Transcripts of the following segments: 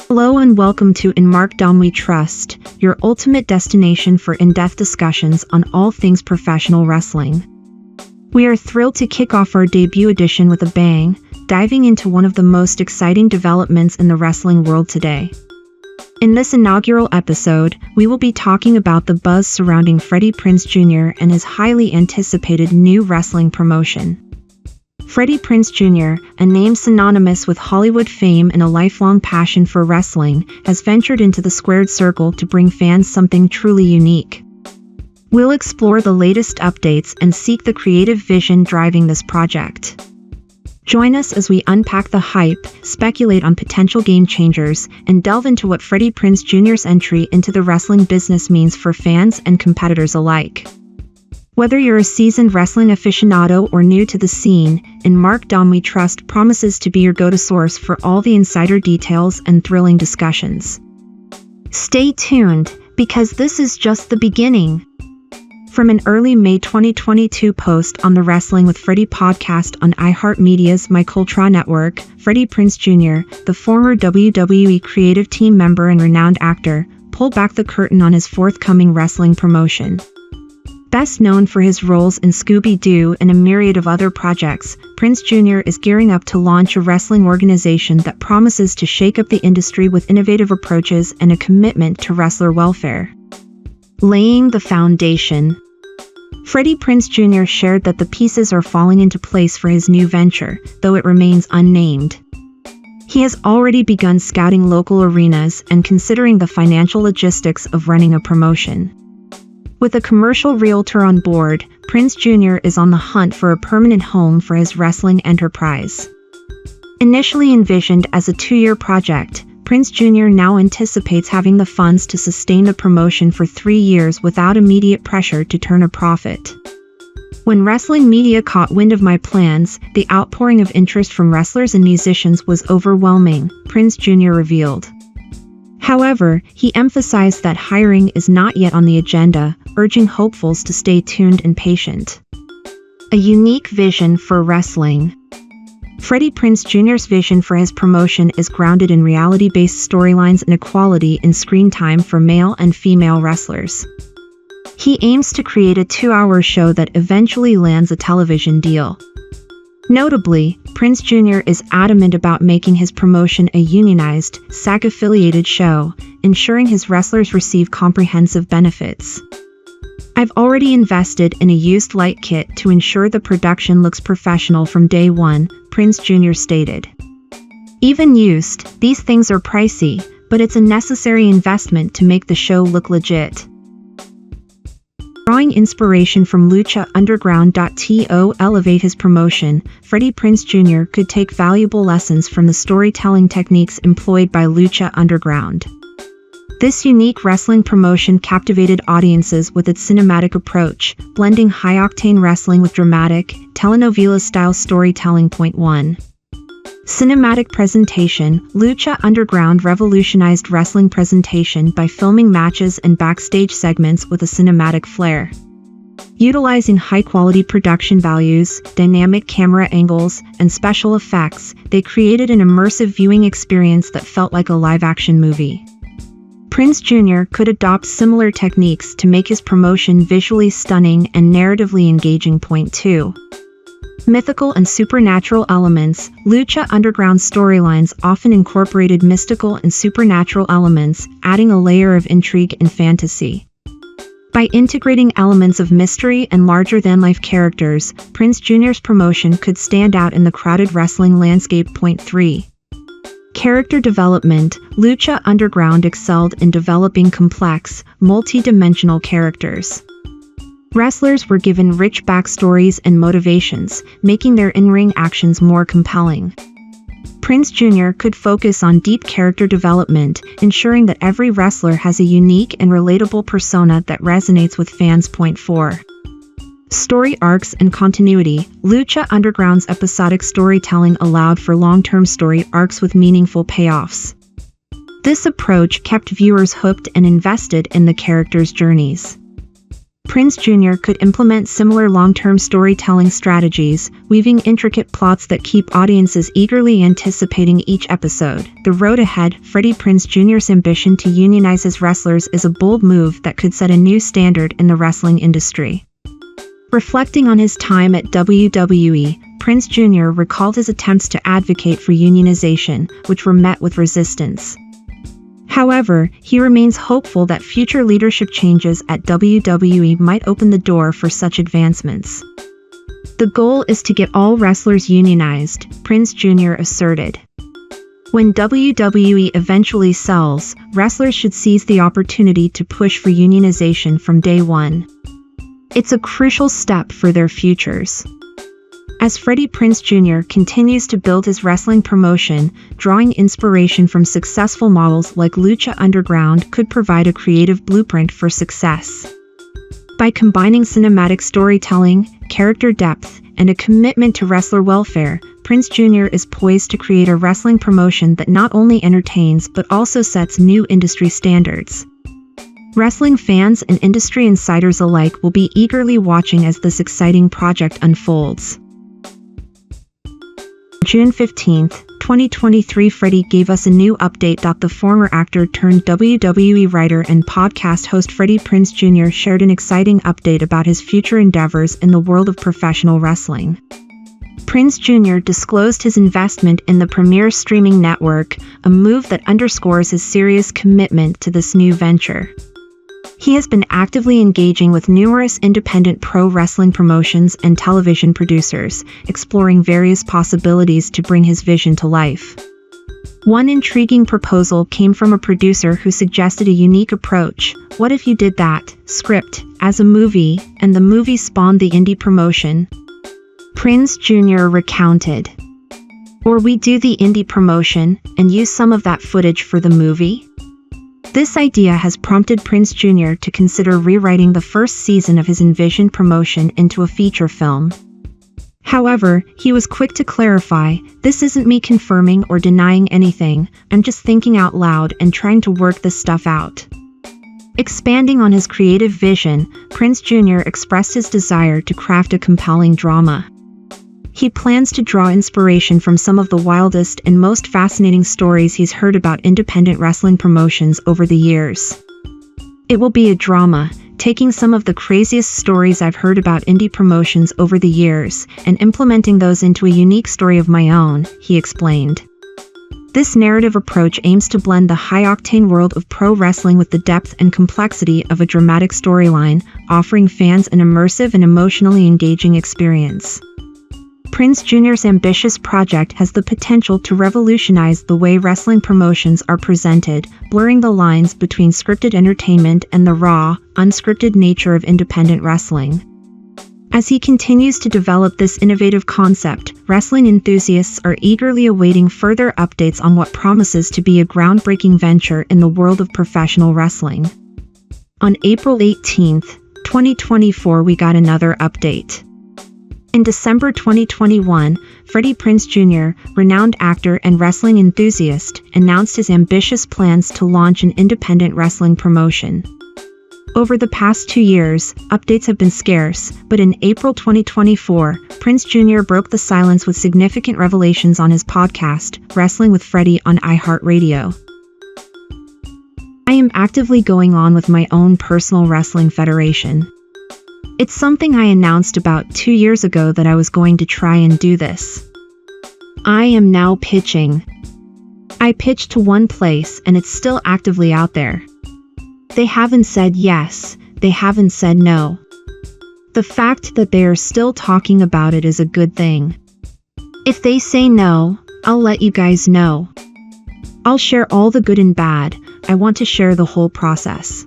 Hello and welcome to Markdom We Trust, your ultimate destination for in-depth discussions on all things professional wrestling. We are thrilled to kick off our debut edition with a bang, diving into one of the most exciting developments in the wrestling world today. In this inaugural episode, we will be talking about the buzz surrounding Freddie Prinze Jr. and his highly anticipated new wrestling promotion. Freddie Prinze Jr., a name synonymous with Hollywood fame and a lifelong passion for wrestling, has ventured into the squared circle to bring fans something truly unique. We'll explore the latest updates and seek the creative vision driving this project. Join us as we unpack the hype, speculate on potential game changers, and delve into what Freddie Prinze Jr.'s entry into the wrestling business means for fans and competitors alike. Whether you're a seasoned wrestling aficionado or new to the scene, Markdom We Trust promises to be your go-to source for all the insider details and thrilling discussions. Stay tuned, because this is just the beginning. From an early May 2022 post on the Wrestling with Freddie podcast on iHeartMedia's My Cultura network, Freddie Prinze Jr., the former WWE creative team member and renowned actor, pulled back the curtain on his forthcoming wrestling promotion. Best known for his roles in Scooby-Doo and a myriad of other projects, Prinze Jr. is gearing up to launch a wrestling organization that promises to shake up the industry with innovative approaches and a commitment to wrestler welfare. Laying the foundation. Freddie Prinze Jr. shared that the pieces are falling into place for his new venture, though it remains unnamed. He has already begun scouting local arenas and considering the financial logistics of running a promotion. With a commercial realtor on board, Prinze Jr. is on the hunt for a permanent home for his wrestling enterprise. Initially envisioned as a 2-year project, Prinze Jr. now anticipates having the funds to sustain the promotion for 3 years without immediate pressure to turn a profit. When wrestling media caught wind of my plans, the outpouring of interest from wrestlers and musicians was overwhelming, Prinze Jr. revealed. However, he emphasized that hiring is not yet on the agenda, urging hopefuls to stay tuned and patient. A unique vision for wrestling. Freddie Prinze Jr.'s vision for his promotion is grounded in reality-based storylines and equality in screen time for male and female wrestlers. He aims to create a 2-hour show that eventually lands a television deal. Notably, Prinze Jr. is adamant about making his promotion a unionized, SAG-affiliated show, ensuring his wrestlers receive comprehensive benefits. "I've already invested in a used light kit to ensure the production looks professional from day one," Prinze Jr. stated. "Even used, these things are pricey, but it's a necessary investment to make the show look legit." Drawing inspiration from Lucha Underground to elevate his promotion, Freddie Prinze Jr. could take valuable lessons from the storytelling techniques employed by Lucha Underground. This unique wrestling promotion captivated audiences with its cinematic approach, blending high-octane wrestling with dramatic, telenovela-style storytelling. 1. Cinematic presentation. Lucha Underground revolutionized wrestling presentation by filming matches and backstage segments with a cinematic flair. Utilizing high-quality production values, dynamic camera angles, and special effects, they created an immersive viewing experience that felt like a live-action movie. Prinze Jr. could adopt similar techniques to make his promotion visually stunning and narratively engaging. 2. Mythical and supernatural elements. Lucha Underground storylines often incorporated mystical and supernatural elements, adding a layer of intrigue and fantasy. By integrating elements of mystery and larger-than-life characters, Prinze Jr.'s promotion could stand out in the crowded wrestling landscape. 3. Character development. Lucha Underground excelled in developing complex, multi-dimensional characters. Wrestlers were given rich backstories and motivations, making their in-ring actions more compelling. Prinze Jr. could focus on deep character development, ensuring that every wrestler has a unique and relatable persona that resonates with fans. 4. Story arcs and continuity. Lucha Underground's episodic storytelling allowed for long-term story arcs with meaningful payoffs. This approach kept viewers hooked and invested in the characters' journeys. Prinze Jr. could implement similar long-term storytelling strategies, weaving intricate plots that keep audiences eagerly anticipating each episode. The road ahead, Freddie Prinze Jr.'s ambition to unionize his wrestlers is a bold move that could set a new standard in the wrestling industry. Reflecting on his time at WWE, Prinze Jr. recalled his attempts to advocate for unionization, which were met with resistance. However, he remains hopeful that future leadership changes at WWE might open the door for such advancements. The goal is to get all wrestlers unionized, Prinze Jr. asserted. When WWE eventually sells, wrestlers should seize the opportunity to push for unionization from day one. It's a crucial step for their futures. As Freddie Prinze Jr. continues to build his wrestling promotion, drawing inspiration from successful models like Lucha Underground could provide a creative blueprint for success. By combining cinematic storytelling, character depth, and a commitment to wrestler welfare, Prinze Jr. is poised to create a wrestling promotion that not only entertains but also sets new industry standards. Wrestling fans and industry insiders alike will be eagerly watching as this exciting project unfolds. June 15, 2023, Freddie gave us a new update. The former actor turned WWE writer and podcast host Freddie Prinze Jr. shared an exciting update about his future endeavors in the world of professional wrestling. Prinze Jr. disclosed his investment in the premier streaming network, a move that underscores his serious commitment to this new venture. He has been actively engaging with numerous independent pro wrestling promotions and television producers, exploring various possibilities to bring his vision to life. One intriguing proposal came from a producer who suggested a unique approach. What if you did that script as a movie, and the movie spawned the indie promotion? Prinze Jr. recounted. Or we do the indie promotion, and use some of that footage for the movie? This idea has prompted Prinze Jr. to consider rewriting the first season of his envisioned promotion into a feature film. However, he was quick to clarify, "This isn't me confirming or denying anything, I'm just thinking out loud and trying to work this stuff out." Expanding on his creative vision, Prinze Jr. expressed his desire to craft a compelling drama. He plans to draw inspiration from some of the wildest and most fascinating stories he's heard about independent wrestling promotions over the years. It will be a drama, taking some of the craziest stories I've heard about indie promotions over the years and implementing those into a unique story of my own, he explained. This narrative approach aims to blend the high-octane world of pro wrestling with the depth and complexity of a dramatic storyline, offering fans an immersive and emotionally engaging experience. Prinze Jr.'s ambitious project has the potential to revolutionize the way wrestling promotions are presented, blurring the lines between scripted entertainment and the raw, unscripted nature of independent wrestling. As he continues to develop this innovative concept, wrestling enthusiasts are eagerly awaiting further updates on what promises to be a groundbreaking venture in the world of professional wrestling. On April 18, 2024, we got another update. In December 2021, Freddie Prinze Jr., renowned actor and wrestling enthusiast, announced his ambitious plans to launch an independent wrestling promotion. Over the past 2 years, updates have been scarce, but in April 2024, Prinze Jr. broke the silence with significant revelations on his podcast, Wrestling with Freddie on iHeartRadio. I am actively going on with my own personal wrestling federation. It's something I announced about 2 years ago that I was going to try and do this. I am now pitching. I pitched to one place and it's still actively out there. They haven't said yes, they haven't said no. The fact that they are still talking about it is a good thing. If they say no, I'll let you guys know. I'll share all the good and bad. I want to share the whole process.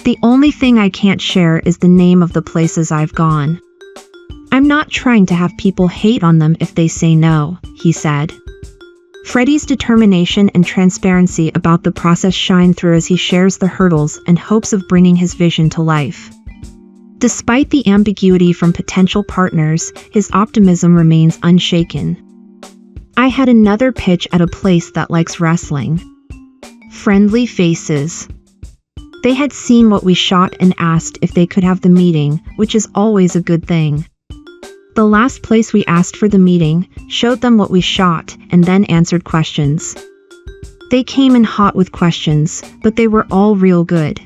The only thing I can't share is the name of the places I've gone. I'm not trying to have people hate on them if they say no, he said. Freddie's determination and transparency about the process shine through as he shares the hurdles and hopes of bringing his vision to life. Despite the ambiguity from potential partners, his optimism remains unshaken. I had another pitch at a place that likes wrestling. Friendly faces. They had seen what we shot and asked if they could have the meeting, which is always a good thing. The last place we asked for the meeting, showed them what we shot, and then answered questions. They came in hot with questions, but they were all real good.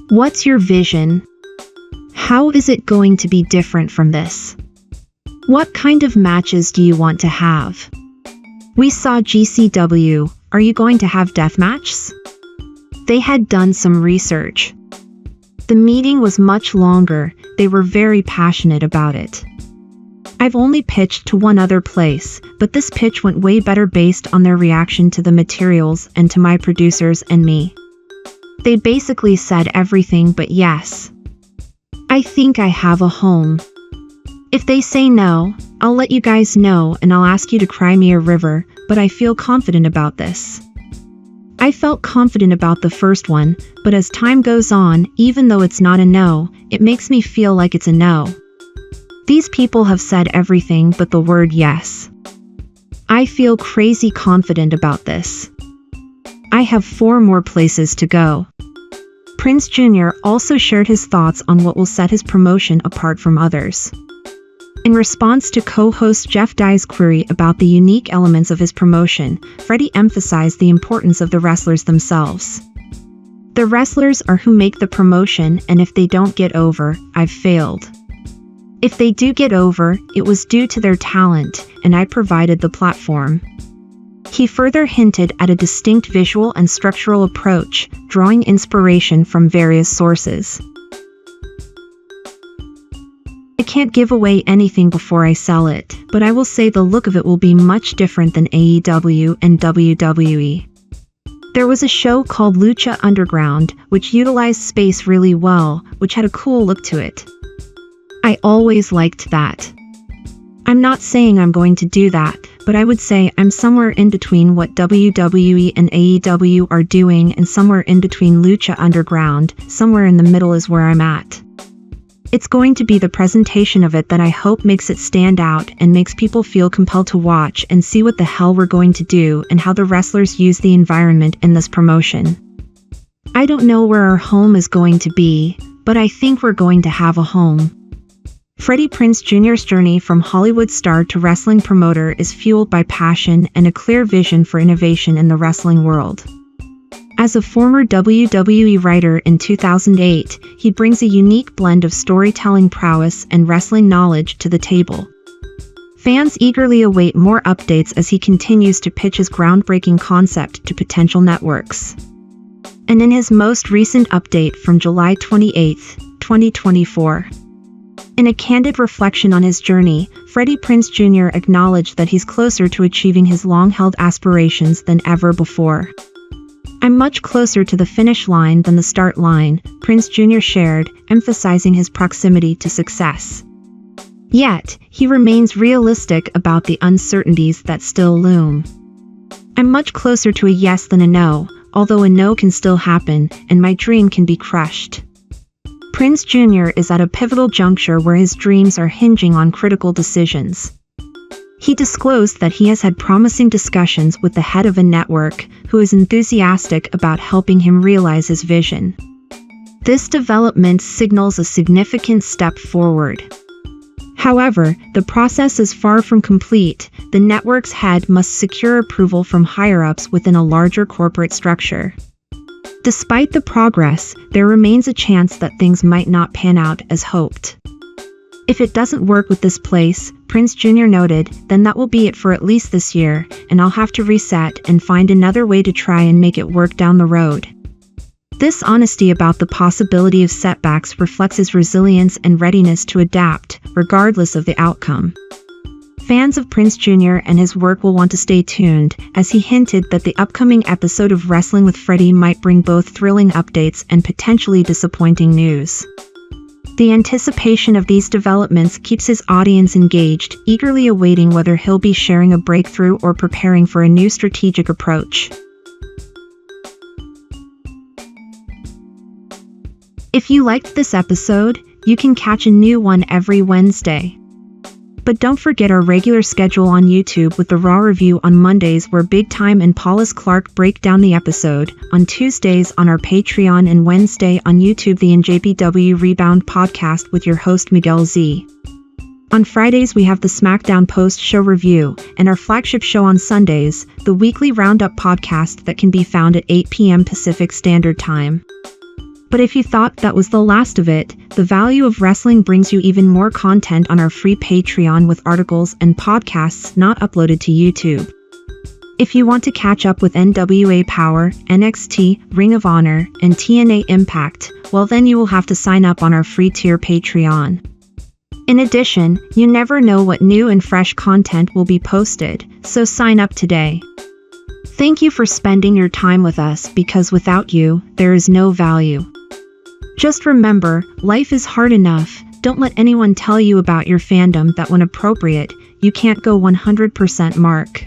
What's your vision? How is it going to be different from this? What kind of matches do you want to have? We saw GCW, are you going to have death matches? They had done some research. The meeting was much longer, they were very passionate about it. I've only pitched to one other place, but this pitch went way better based on their reaction to the materials and to my producers and me. They basically said everything but yes. I think I have a home. If they say no, I'll let you guys know and I'll ask you to cry me a river, but I feel confident about this. I felt confident about the first one, but as time goes on, even though it's not a no, it makes me feel like it's a no. These people have said everything but the word yes. I feel crazy confident about this. I have 4 more places to go. Prinze Jr. also shared his thoughts on what will set his promotion apart from others. In response to co-host Jeff Dye's query about the unique elements of his promotion, Freddie emphasized the importance of the wrestlers themselves. The wrestlers are who make the promotion, and if they don't get over, I've failed. If they do get over, it was due to their talent, and I provided the platform. He further hinted at a distinct visual and structural approach, drawing inspiration from various sources. I can't give away anything before I sell it, but I will say the look of it will be much different than AEW and WWE. There was a show called Lucha Underground, which utilized space really well, which had a cool look to it. I always liked that. I'm not saying I'm going to do that, but I would say I'm somewhere in between what WWE and AEW are doing and somewhere in between Lucha Underground, somewhere in the middle is where I'm at. It's going to be the presentation of it that I hope makes it stand out and makes people feel compelled to watch and see what the hell we're going to do and how the wrestlers use the environment in this promotion. I don't know where our home is going to be, but I think we're going to have a home. Freddie Prinze Jr.'s journey from Hollywood star to wrestling promoter is fueled by passion and a clear vision for innovation in the wrestling world. As a former WWE writer in 2008, he brings a unique blend of storytelling prowess and wrestling knowledge to the table. Fans eagerly await more updates as he continues to pitch his groundbreaking concept to potential networks. And in his most recent update from July 28, 2024, in a candid reflection on his journey, Freddie Prinze Jr. acknowledged that he's closer to achieving his long-held aspirations than ever before. I'm much closer to the finish line than the start line, Prinze Jr. shared, emphasizing his proximity to success. Yet, he remains realistic about the uncertainties that still loom. I'm much closer to a yes than a no, although a no can still happen, and my dream can be crushed. Prinze Jr. is at a pivotal juncture where his dreams are hinging on critical decisions. He disclosed that he has had promising discussions with the head of a network, who is enthusiastic about helping him realize his vision. This development signals a significant step forward. However, the process is far from complete. The network's head must secure approval from higher-ups within a larger corporate structure. Despite the progress, there remains a chance that things might not pan out as hoped. If it doesn't work with this place, Prinze Jr. noted, then that will be it for at least this year, and I'll have to reset and find another way to try and make it work down the road. This honesty about the possibility of setbacks reflects his resilience and readiness to adapt, regardless of the outcome. Fans of Prinze Jr. and his work will want to stay tuned, as he hinted that the upcoming episode of Wrestling with Freddie might bring both thrilling updates and potentially disappointing news. The anticipation of these developments keeps his audience engaged, eagerly awaiting whether he'll be sharing a breakthrough or preparing for a new strategic approach. If you liked this episode, you can catch a new one every Wednesday. But don't forget our regular schedule on YouTube with the Raw review on Mondays where Big Time and Paulus Clark break down the episode, on Tuesdays on our Patreon, and Wednesday on YouTube the NJPW Rebound podcast with your host Miguel Z. On Fridays we have the SmackDown post-show review, and our flagship show on Sundays, the weekly Roundup podcast that can be found at 8 p.m. Pacific Standard Time. But if you thought that was the last of it, the Value of Wrestling brings you even more content on our free Patreon with articles and podcasts not uploaded to YouTube. If you want to catch up with NWA Power, NXT, Ring of Honor, and TNA Impact, well then you will have to sign up on our free tier Patreon. In addition, you never know what new and fresh content will be posted, so sign up today. Thank you for spending your time with us, because without you, there is no value. Just remember, life is hard enough. Don't let anyone tell you about your fandom that when appropriate, you can't go 100% Mark.